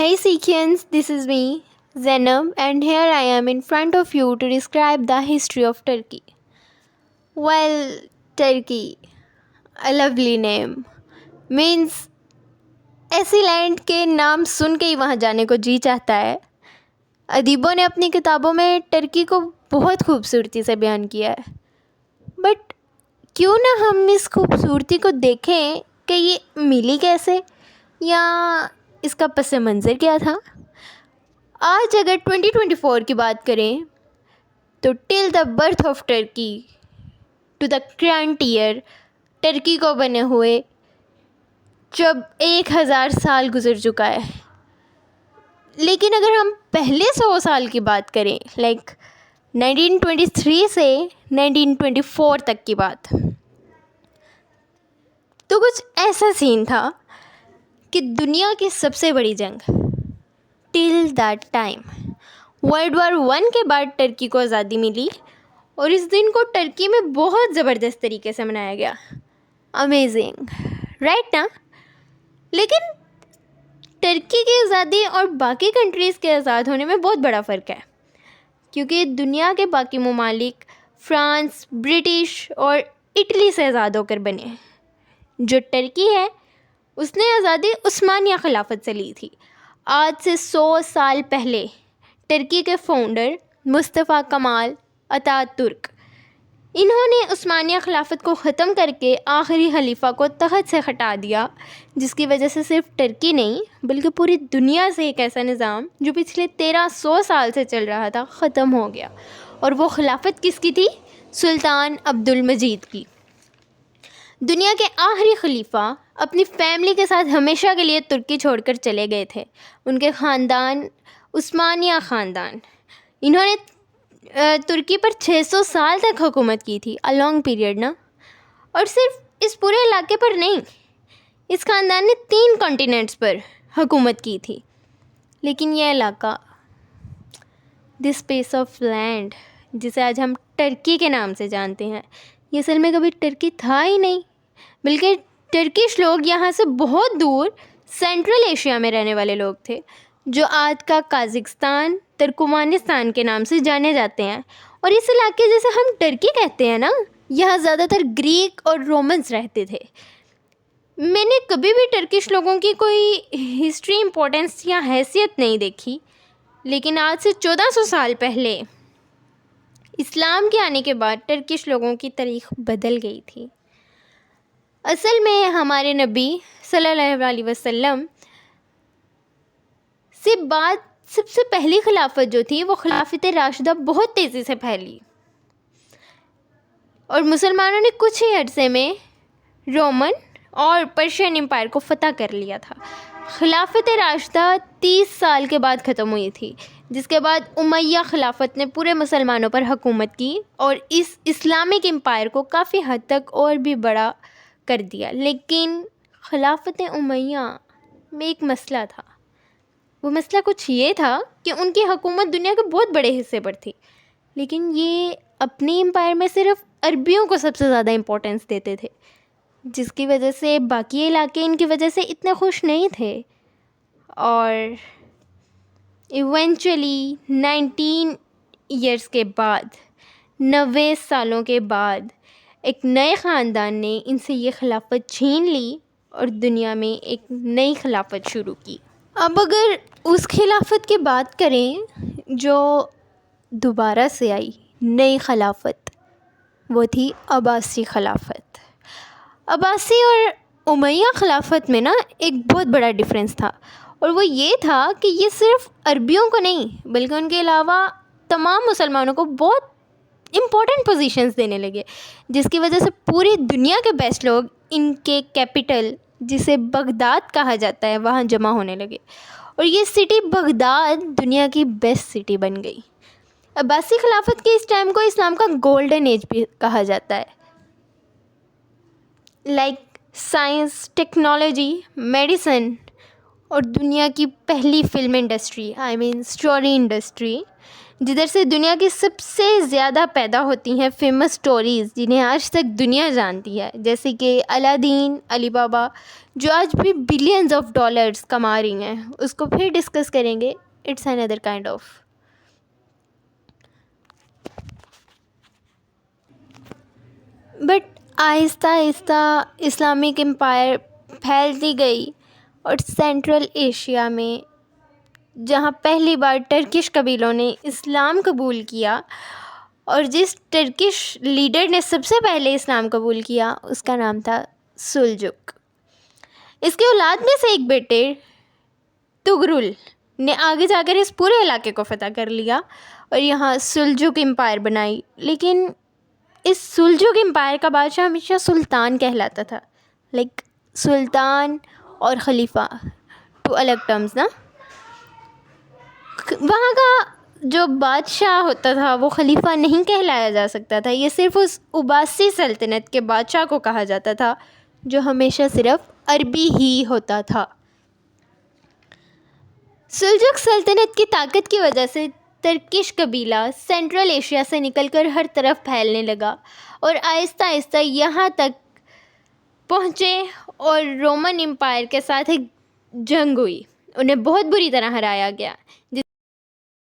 Hey Sekians, this is me, Zainab, and here I am in front of you to describe the history of Turkey. Well, Turkey, a lovely name, means ऐसी land के नाम सुन के ही वहाँ जाने को जी चाहता है. अदीबों ने अपनी किताबों में टर्की को बहुत खूबसूरती से बयान किया है. बट क्यों ना हम इस खूबसूरती को देखें कि ये मिली कैसे या इसका पस मंज़र क्या था. आज अगर 2024 की बात करें तो till the birth of Turkey to the current year Turkey को बने हुए जब 1000 साल गुजर चुका है. लेकिन अगर हम पहले 100 साल की बात करें, लाइक 1923 से 1924 तक की बात, तो कुछ ऐसा सीन था कि दुनिया की सबसे बड़ी जंग till that time world war 1 के बाद टर्की को आज़ादी मिली और इस दिन को टर्की में बहुत ज़बरदस्त तरीके से मनाया गया. अमेजिंग, राइट ना. लेकिन टर्की की आज़ादी और बाकी कंट्रीज़ के आज़ाद होने में बहुत बड़ा फ़र्क है, क्योंकि दुनिया के बाकी ममालिक फ्रांस, ब्रिटिश और इटली से आज़ाद होकर बने. जो टर्की है उसने आज़ादी उस्मानिया खिलाफत से ली थी. आज से 100 साल पहले टर्की के फाउंडर मुस्तफ़ा कमाल अतातुर्क, इन्होंने उस्मानिया खिलाफत को ख़त्म करके आखिरी खलीफा को तख़्त से हटा दिया, जिसकी वजह से सिर्फ टर्की नहीं बल्कि पूरी दुनिया से एक ऐसा निज़ाम जो पिछले 1300 साल से चल रहा था ख़त्म हो गया. और वो खिलाफत किसकी थी? सुल्तान अब्दुल मजीद की. दुनिया के आखिरी खलीफा अपनी फैमिली के साथ हमेशा के लिए तुर्की छोड़कर चले गए थे. उनके ख़ानदान उस्मानिया ख़ानदान, इन्होंने तुर्की पर 600 साल तक हुकूमत की थी. अ लॉन्ग पीरियड ना. और सिर्फ इस पूरे इलाके पर नहीं, इस ख़ानदान ने 3 कॉन्टिनेंट्स पर हुकूमत की थी. लेकिन यह इलाका, दिस स्पेस ऑफ लैंड जिसे आज हम टर्की के नाम से जानते हैं, ये असल में कभी टर्की था ही नहीं, बल्कि टर्किश लोग यहाँ से बहुत दूर सेंट्रल एशिया में रहने वाले लोग थे, जो आज का काज़िकिस्तान, तुर्कमानिस्तान के नाम से जाने जाते हैं. और इस इलाके जैसे हम टर्की कहते हैं ना, यहाँ ज़्यादातर ग्रीक और रोमन्स रहते थे. मैंने कभी भी टर्किश लोगों की कोई हिस्ट्री इम्पोर्टेंस या हैसियत नहीं देखी. लेकिन आज से 1400 साल पहले इस्लाम के आने के बाद टर्किश लोगों की तारीख़ बदल गई थी. असल में हमारे नबी सल्लल्लाहु अलैहि वसल्लम से बाद सबसे पहली खिलाफत जो थी वो खिलाफत राशिदा बहुत तेज़ी से फैली और मुसलमानों ने कुछ ही अरसे में रोमन और पर्शियन एम्पायर को फ़तह कर लिया था. खिलाफत राशिदा 30 साल के बाद ख़त्म हुई थी, जिसके बाद उमैया खिलाफत ने पूरे मुसलमानों पर हुकूमत की और इस इस्लामिक एम्पायर को काफ़ी हद तक और भी बड़ा कर दिया. लेकिन खिलाफत उमैया में एक मसला था. वो मसला कुछ ये था कि उनकी हुकूमत दुनिया के बहुत बड़े हिस्से पर थी, लेकिन ये अपने एम्पायर में सिर्फ अरबियों को सबसे ज़्यादा इम्पोर्टेंस देते थे, जिसकी वजह से बाकी इलाके इनकी वजह से इतने खुश नहीं थे. और इवेंचुअली 19 ईयर्स के बाद, 90 सालों के बाद, एक नए ख़ानदान ने इनसे ये खिलाफत छीन ली और दुनिया में एक नई खिलाफत शुरू की. अब अगर उस खिलाफत की बात करें जो दोबारा से आई नई खिलाफत, वो थी अब्बासी खिलाफत. अब्बासी और उमैया खिलाफत में ना एक बहुत बड़ा डिफरेंस था, और वो ये था कि ये सिर्फ अरबियों को नहीं बल्कि उनके अलावा तमाम मुसलमानों को बहुत इम्पोर्टेंट पोजीशंस देने लगे, जिसकी वजह से पूरी दुनिया के बेस्ट लोग इनके कैपिटल, जिसे बगदाद कहा जाता है, वहाँ जमा होने लगे. और ये सिटी बगदाद दुनिया की बेस्ट सिटी बन गई. अब्बासी खिलाफत के इस टाइम को इस्लाम का गोल्डन एज भी कहा जाता है. लाइक साइंस, टेक्नोलॉजी, मेडिसिन और दुनिया की पहली film industry, I mean story industry, جدھر سے دنیا کی سب سے زیادہ پیدا ہوتی ہیں فیمس سٹوریز جنہیں آج تک دنیا جانتی ہے، جیسے کہ الادین، علی بابا، جو آج بھی بلینز آف ڈالرز کما رہی ہیں. اس کو پھر ڈسکس کریں گے. It's another kind of. But آہستہ آہستہ اسلامک امپائر پھیلتی گئی اور سینٹرل ایشیا میں جہاں پہلی بار ٹرکش قبیلوں نے اسلام قبول کیا، اور جس ٹرکش لیڈر نے سب سے پہلے اسلام قبول کیا اس کا نام تھا سلجک. اس کے اولاد میں سے ایک بیٹے تغرل نے آگے جا کر اس پورے علاقے کو فتح کر لیا اور یہاں سلجک امپائر بنائی. لیکن اس سلجک امپائر کا بادشاہ ہمیشہ سلطان کہلاتا تھا. لائک سلطان اور خلیفہ ٹو الگ ٹرمز نا. وہاں کا جو بادشاہ ہوتا تھا وہ خلیفہ نہیں کہلایا جا سکتا تھا. یہ صرف اس عباسی سلطنت کے بادشاہ کو کہا جاتا تھا جو ہمیشہ صرف عربی ہی ہوتا تھا. سلجک سلطنت کی طاقت کی وجہ سے ترکش قبیلہ سینٹرل ایشیا سے نکل کر ہر طرف پھیلنے لگا اور آہستہ آہستہ یہاں تک پہنچے اور رومن امپائر کے ساتھ ایک جنگ ہوئی. انہیں بہت بری طرح ہرایا گیا.